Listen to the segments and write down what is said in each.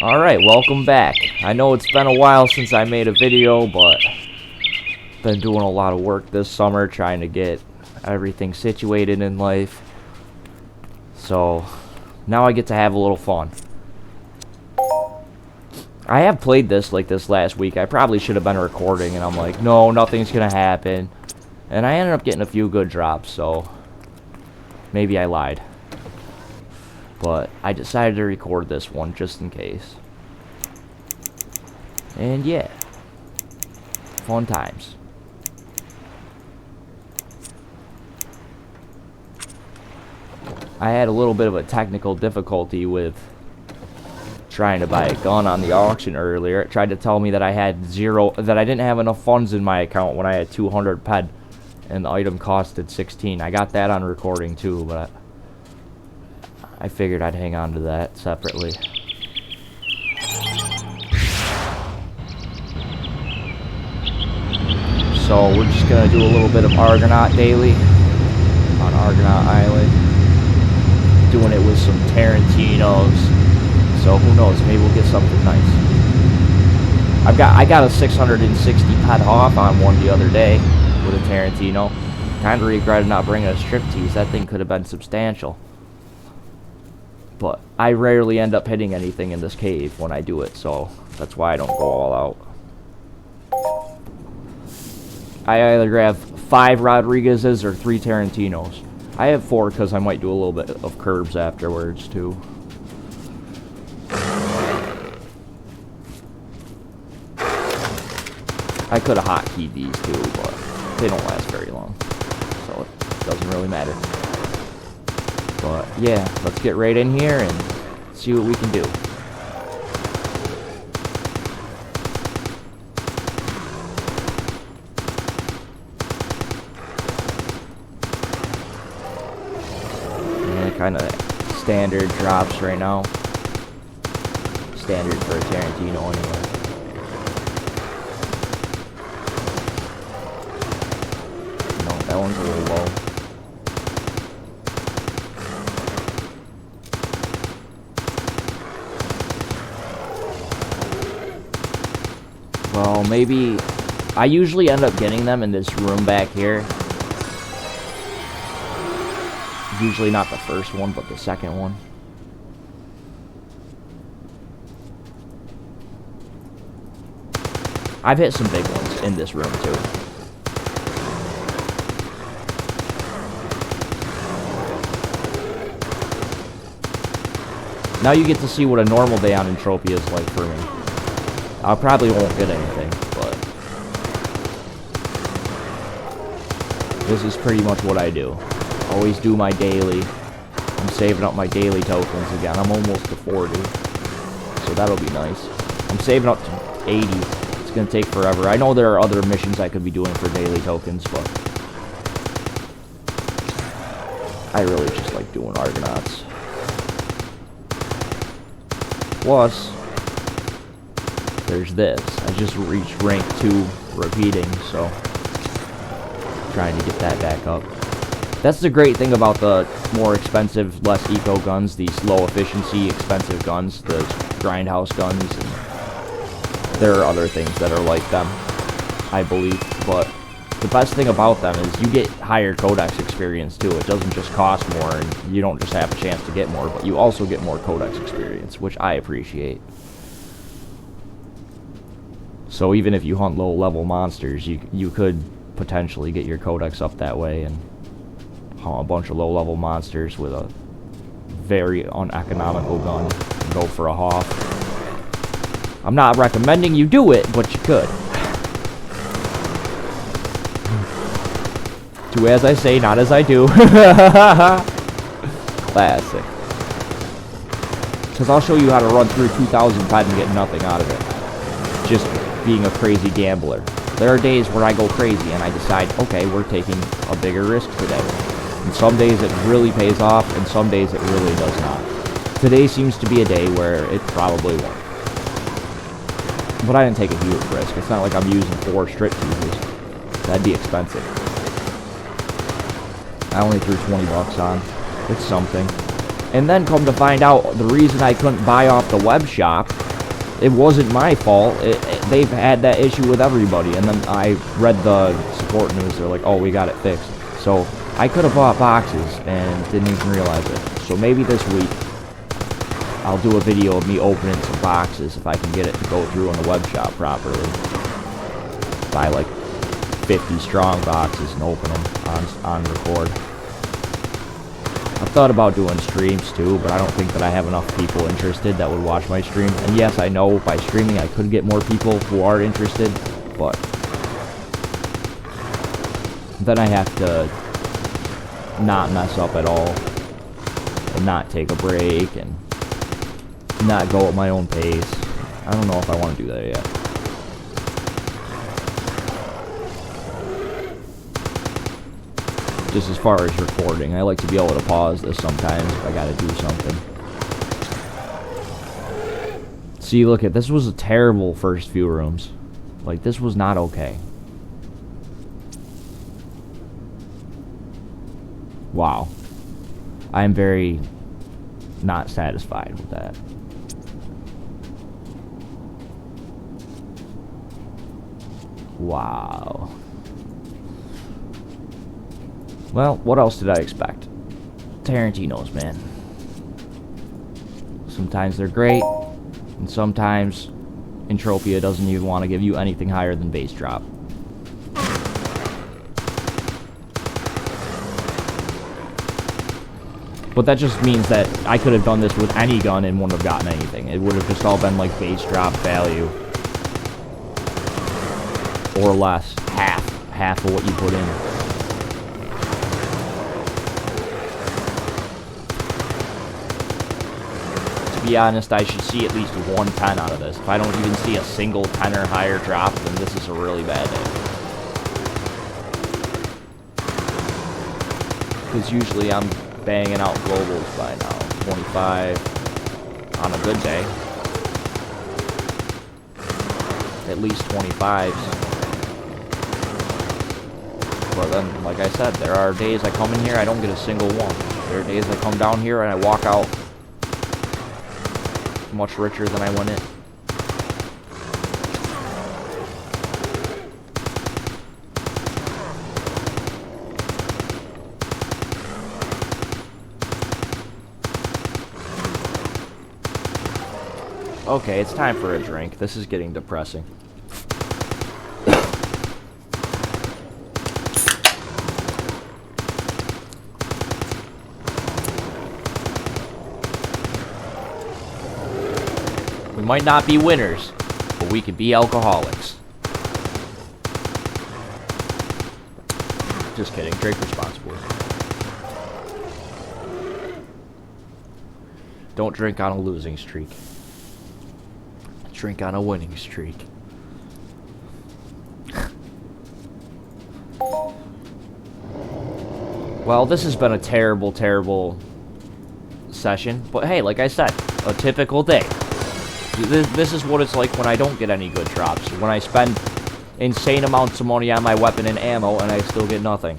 Alright, welcome back. I know it's been a while since I made a video, but been doing a lot of work this summer trying to get everything situated in life. So, now I get to have a little fun. I have played this like this last week. I probably should have been recording, and I'm like, no, nothing's gonna happen. And I ended up getting a few good drops, so maybe I lied. But I decided to record this one just in case. And yeah, fun times. I had a little bit of a technical difficulty with trying to buy a gun on the auction earlier. It tried to tell me that I didn't have enough funds in my account when I had 200 ped, and the item costed 16. I got that on recording too, but I figured I'd hang on to that separately. So we're just gonna do a little bit of Argonaut daily on Argonaut Island. Doing it with some Tarantinos. So who knows, maybe we'll get something nice. I got a 660 ped off on one the other day with a Tarantino. Kinda regretted not bringing a striptease. That thing could have been substantial. But I rarely end up hitting anything in this cave when I do it, so that's why I don't go all out. I either grab 5 Rodriguez's or 3 Tarantinos. I have 4 because I might do a little bit of curbs afterwards too. I could have hotkeyed these too, but they don't last very long, so it doesn't really matter. But yeah, let's get right in here and see what we can do. Yeah, kind of standard drops right now. Standard for a Tarantino anyway. No, that one's a little low. Well, maybe I usually end up getting them in this room back here. Usually not the first one, but the second one. I've hit some big ones in this room too. Now you get to see what a normal day on Entropia is like for me. I probably won't get anything, but this is pretty much what I do. Always do my daily. I'm saving up my daily tokens again. I'm almost to 40, so that'll be nice. I'm saving up to 80. It's gonna take forever. I know there are other missions I could be doing for daily tokens, but I really just like doing Argonauts. Plus, there's this. I just reached rank 2 repeating, so trying to get that back up. That's the great thing about the more expensive, less eco guns, these low efficiency, expensive guns, the grindhouse guns. And there are other things that are like them, I believe, but the best thing about them is you get higher codex experience too. It doesn't just cost more, and you don't just have a chance to get more, but you also get more codex experience, which I appreciate. So even if you hunt low-level monsters, you could potentially get your codex up that way and hunt a bunch of low-level monsters with a very uneconomical gun and go for a Hoff. I'm not recommending you do it, but you could. Do as I say, not as I do. Classic. Because I'll show you how to run through 2,000 ped and get nothing out of it. Just being a crazy gambler. There are days where I go crazy and I decide, okay, we're taking a bigger risk today. And some days it really pays off, and some days it really does not. Today seems to be a day where it probably won't. But I didn't take a huge risk. It's not like I'm using 4 stripteases. That'd be expensive. I only threw 20 bucks on. It's something. And then come to find out, the reason I couldn't buy off the web shop it wasn't my fault. They've had that issue with everybody. And then I read the support news. They're like, oh, we got it fixed. So I could have bought boxes and didn't even realize it. So maybe this week I'll do a video of me opening some boxes if I can get it to go through on the web shop properly. Buy like 50 strong boxes and open them on record. I've thought about doing streams too, but I don't think that I have enough people interested that would watch my stream. And yes, I know by streaming I could get more people who are interested, but then I have to not mess up at all and not take a break and not go at my own pace. I don't know if I want to do that yet. Just as far as recording, I like to be able to pause this sometimes if I gotta do something. See, look at this was a terrible first few rooms. Like, this was not okay. Wow. I am very not satisfied with that. Wow. Well, what else did I expect? Tarantino's, man. Sometimes they're great, and sometimes Entropia doesn't even want to give you anything higher than base drop. But that just means that I could have done this with any gun and wouldn't have gotten anything. It would have just all been like base drop value. Or less. Half of what you put in. To be honest, I should see at least 110 out of this. If I don't even see a single 10 or higher drop, then this is a really bad day. Because usually I'm banging out globals by now. 25 on a good day. At least 25s. But then, like I said, there are days I come in here, I don't get a single one. There are days I come down here and I walk out much richer than I went in. Okay, it's time for a drink. This is getting depressing. We might not be winners, but we could be alcoholics. Just kidding. Drink responsibly. Don't drink on a losing streak. Drink on a winning streak. Well, this has been a terrible, terrible session. But hey, like I said, a typical day. This is what it's like when I don't get any good drops. When I spend insane amounts of money on my weapon and ammo and I still get nothing.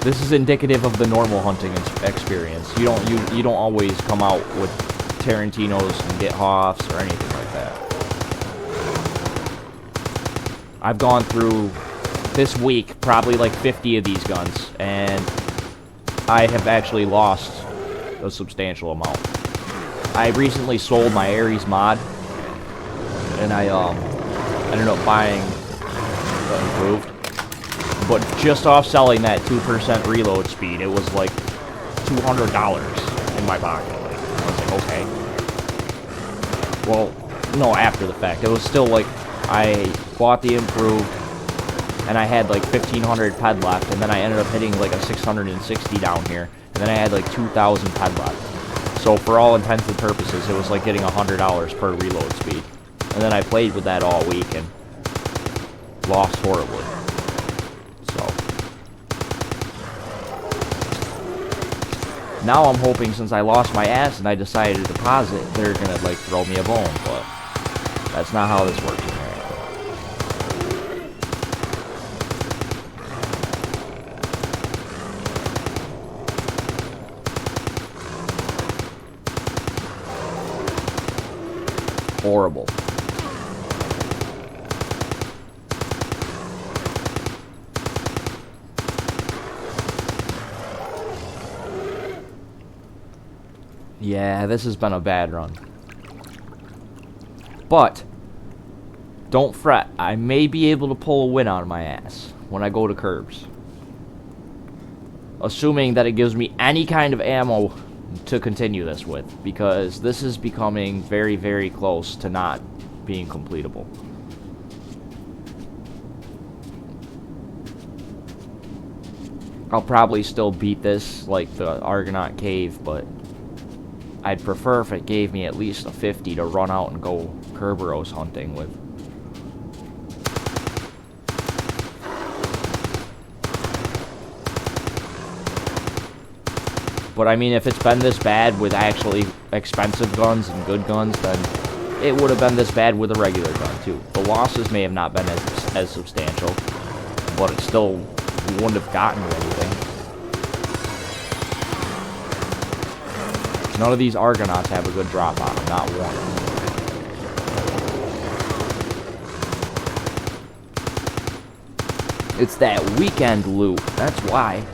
This is indicative of the normal hunting experience. You don't always come out with Tarantino's and get Hoffs or anything like that. I've gone through this week probably like 50 of these guns, and I have actually lost a substantial amount. I recently sold my Ares mod, and I ended up buying the improved. But just off selling that 2% reload speed, it was like $200 in my pocket. Like, I was like, okay. Well, no, after the fact. It was still like, I bought the improved, and I had like 1,500 ped left, and then I ended up hitting like a 660 down here, and then I had like 2,000 ped left. So for all intents and purposes, it was like getting $100 per reload speed. And then I played with that all week and lost horribly. Now I'm hoping, since I lost my ass and I decided to deposit, they're gonna like throw me a bone, but that's not how this works. Horrible. Yeah, this has been a bad run. But, don't fret. I may be able to pull a win out of my ass when I go to curbs. Assuming that it gives me any kind of ammo to continue this with. Because this is becoming very, very close to not being completable. I'll probably still beat this like the Argonaut Cave, but I'd prefer if it gave me at least a 50 to run out and go Kerberos hunting with. But I mean, if it's been this bad with actually expensive guns and good guns, then it would have been this bad with a regular gun too. The losses may have not been as substantial, but it still wouldn't have gotten you anything. None of these Argonauts have a good drop on them, not one. It's that weekend loot, that's why.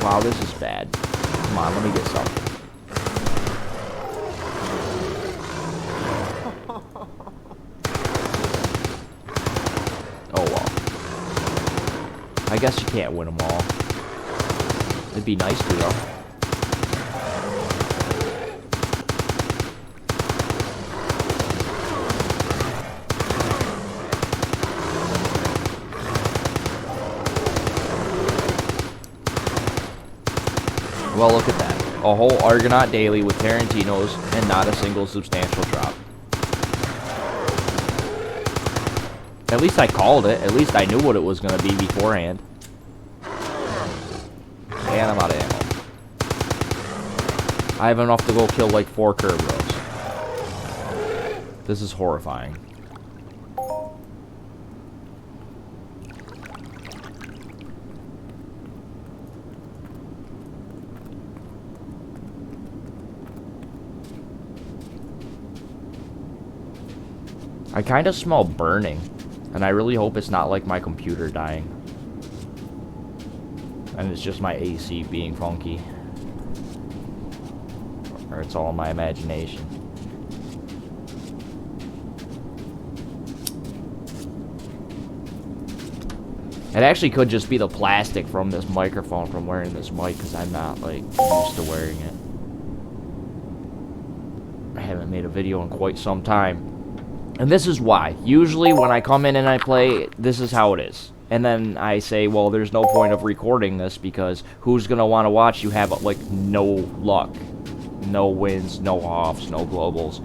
Wow, this is bad. Come on, let me get something. Oh well. I guess you can't win them all. It'd be nice to, though. Well, look at that. A whole Argonaut daily with Tarantinos and not a single substantial drop. At least I called it. At least I knew what it was going to be beforehand. And I'm out of ammo. I have enough to go kill like 4 Kerberos. This is horrifying. I kind of smell burning. And I really hope it's not like my computer dying. And it's just my AC being funky. Or it's all my imagination. It actually could just be the plastic from this microphone from wearing this mic, because I'm not, like, used to wearing it. I haven't made a video in quite some time. And this is why. Usually when I come in and I play, this is how it is. And then I say, well, there's no point of recording this because who's going to want to watch you have, like, no luck. No wins, no offs, no globals.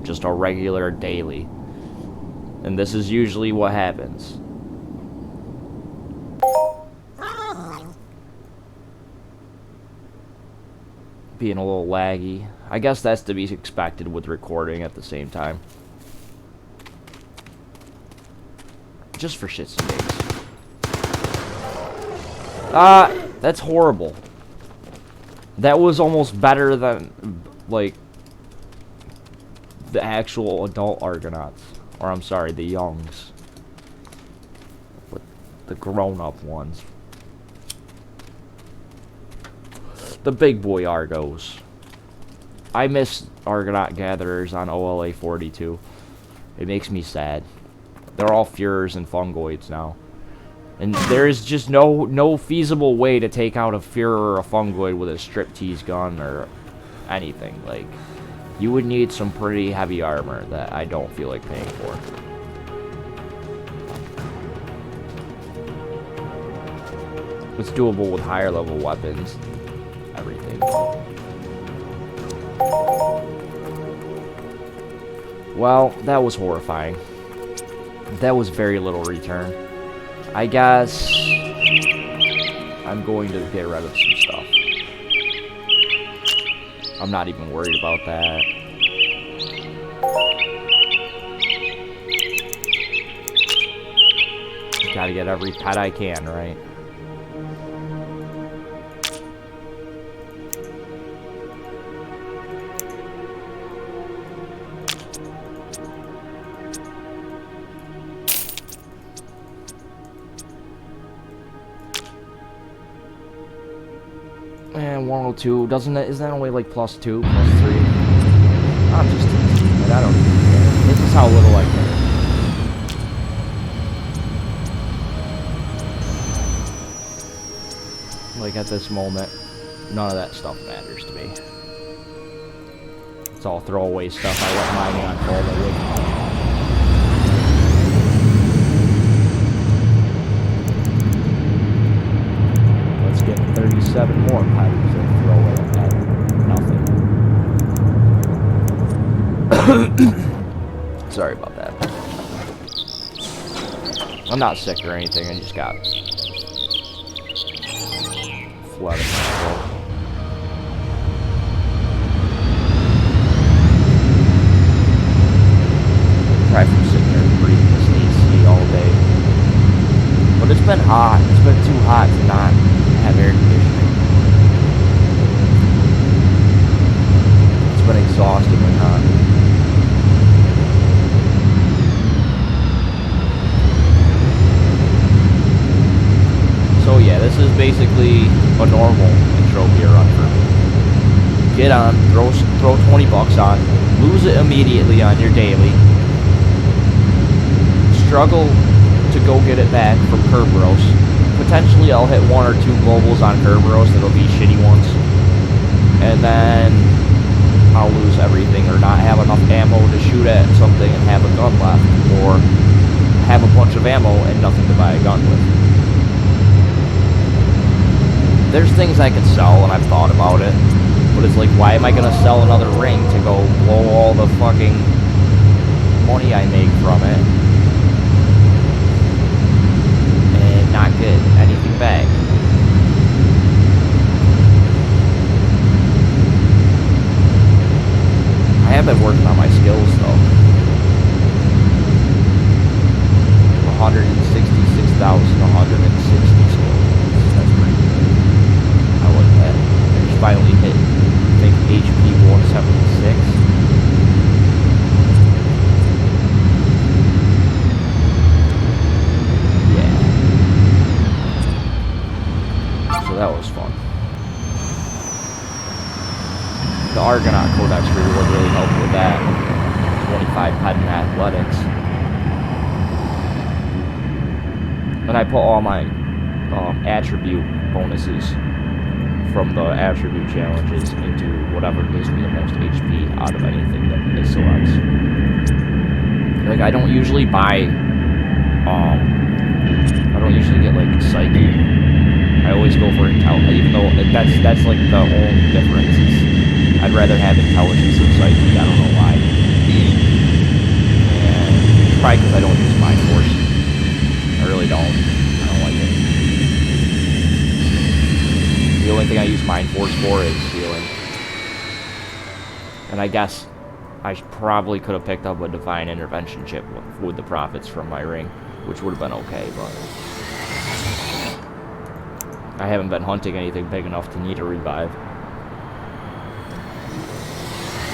Just a regular daily. And this is usually what happens. Being a little laggy. I guess that's to be expected with recording at the same time. Just for shits and gigs. That's horrible. That was almost better than, like, the actual adult Argonauts. Or, I'm sorry, the youngs. But the grown-up ones. The big boy Argos. I miss Argonaut gatherers on OLA 42. It makes me sad. They're all Fuhrers and Fungoids now. And there is just no feasible way to take out a Fuhrer or a Fungoid with a striptease gun or anything. Like, you would need some pretty heavy armor that I don't feel like paying for. It's doable with higher level weapons. Everything. Well, that was horrifying. That was very little return. I guess I'm going to get rid of some stuff. I'm not even worried about that. Gotta get every pet I can, right? And 102, doesn't it? Isn't that only like +2, +3? I'm just teasing, but I don't care. This is how little I care. Like at this moment, none of that stuff matters to me. It's all throwaway stuff. I went mining on Coleman. Let's get 37 more pipes and throw away at nothing. Sorry about that. I'm not sick or anything. I just got flooded in my throat. Probably from sitting here and breathing this AC all day. But it's been hot. It's been too hot to not have air conditioning. It's been exhaustingly hot. So yeah, this is basically a normal Entropia run for me. Get on, throw 20 bucks on, lose it immediately on your daily. Struggle to go get it back from Kerberos. Potentially I'll hit 1 or 2 globals on Kerberos that'll be shitty ones. And then I'll lose everything or not have enough ammo to shoot at something and have a gun left. Or have a bunch of ammo and nothing to buy a gun with. There's things I could sell and I've thought about it. But it's like, why am I going to sell another ring to go blow all the fucking money I make from it? Not get anything back. I have been working on my skills though. 166,160 skills. That's pretty good. I like that. I just finally hit, I think, HP 176. So that was fun. The Argonaut Codex reward really helped with that. 25 patent athletics. And I put all my attribute bonuses from the attribute challenges into whatever gives me the most HP out of anything that it selects. Like, I don't usually buy, I don't usually get, like, Psyche. I always go for intelligence, even though that's like the only difference. Is I'd rather have intelligence than Psyche. I don't know why. And it's probably because I don't use Mind Force. I really don't. I don't like it. The only thing I use Mind Force for is healing. And I guess I probably could have picked up a Divine Intervention chip with the profits from my ring, which would have been okay, but I haven't been hunting anything big enough to need a revive.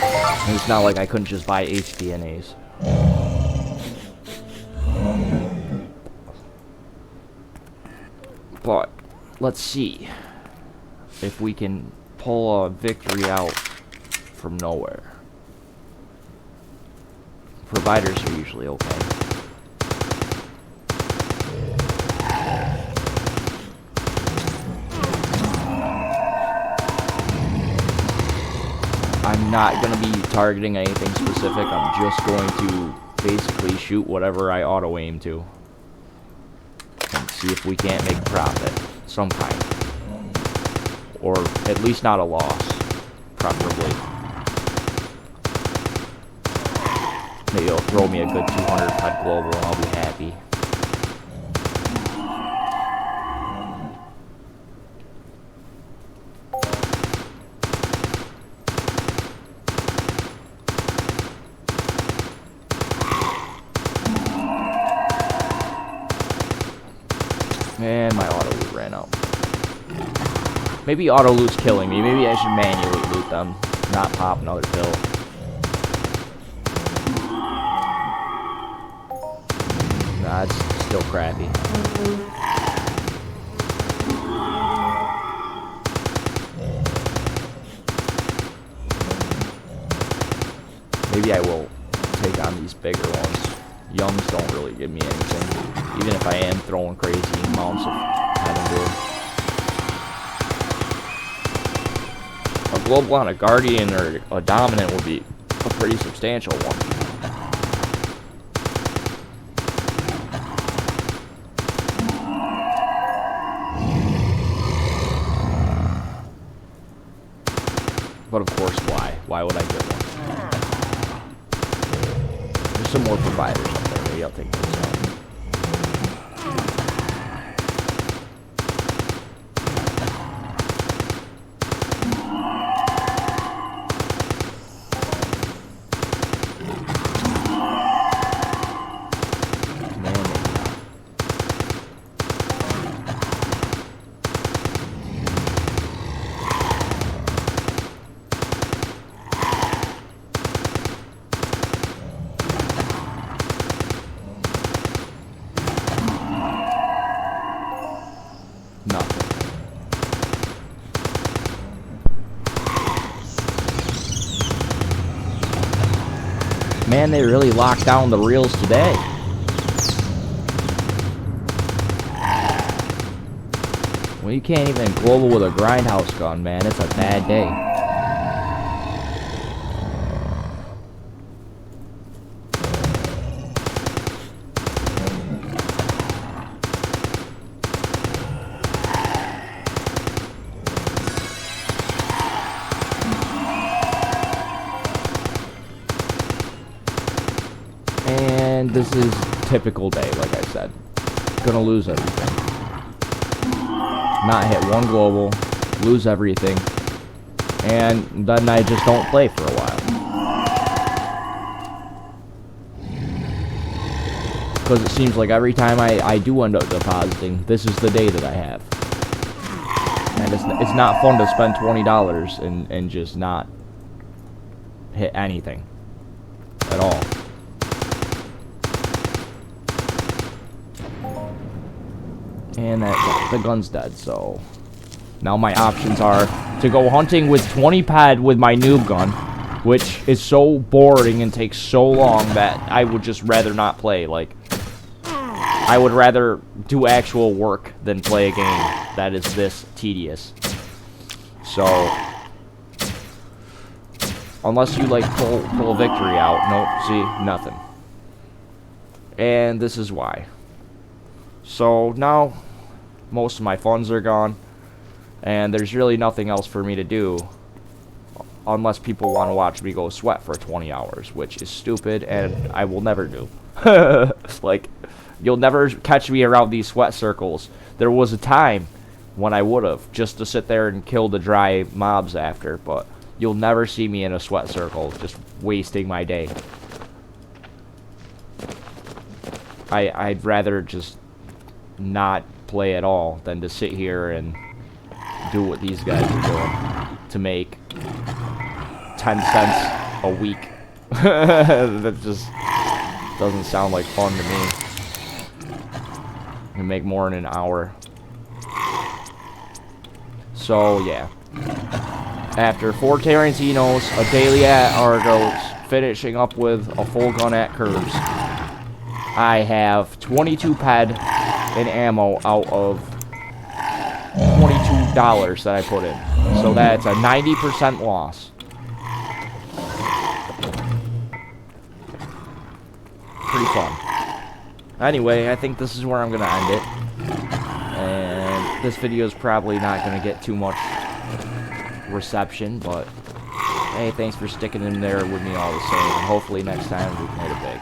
And it's not like I couldn't just buy HDNAs. But let's see if we can pull a victory out from nowhere. Providers are usually okay. I'm not going to be targeting anything specific. I'm just going to basically shoot whatever I auto-aim to. And see if we can't make a profit. Some kind. Or at least not a loss. Preferably. Maybe it'll throw me a good 200 pet global and I'll be happy. And my auto loot ran out. Maybe auto loot's killing me. Maybe I should manually loot them, not pop another pill. Nah, it's still crappy. Maybe I will take on these bigger ones. Youngs don't really give me anything, even if I am throwing crazy amounts of heaven to. A global on a guardian or a dominant would be a pretty substantial one. But of course, why? Why would I get one? There's some more providers up there. Maybe I'll take those out. Man, they really locked down the reels today. Well, you can't even global with a grindhouse gun, man. It's a bad day. And this is typical day, like I said. Gonna lose everything. Not hit one global, lose everything, and then I just don't play for a while. Because it seems like every time I do end up depositing, this is the day that I have. And it's not fun to spend $20 and just not hit anything at all. And the gun's dead, so now my options are to go hunting with 20 pad with my noob gun, which is so boring and takes so long that I would just rather not play. Like, I would rather do actual work than play a game that is this tedious. So, unless you like pull a victory out, nope, see, nothing. And this is why. So now most of my funds are gone, and there's really nothing else for me to do unless people want to watch me go sweat for 20 hours, which is stupid and I will never do. Like, you'll never catch me around these sweat circles. There was a time when I would have, just to sit there and kill the dry mobs after, but you'll never see me in a sweat circle just wasting my day. I'd rather just not play at all than to sit here and do what these guys are doing to make 10 cents a week. That just doesn't sound like fun to me. You make more in an hour. So yeah, after 4 Tarantinos, a daily at Argos, finishing up with a full gun at Curves, I have 22 ped in ammo out of $22 that I put in. So that's a 90% loss. Pretty fun. Anyway, I think this is where I'm going to end it. And this video is probably not going to get too much reception, but hey, thanks for sticking in there with me all the same. And hopefully next time we can hit it big.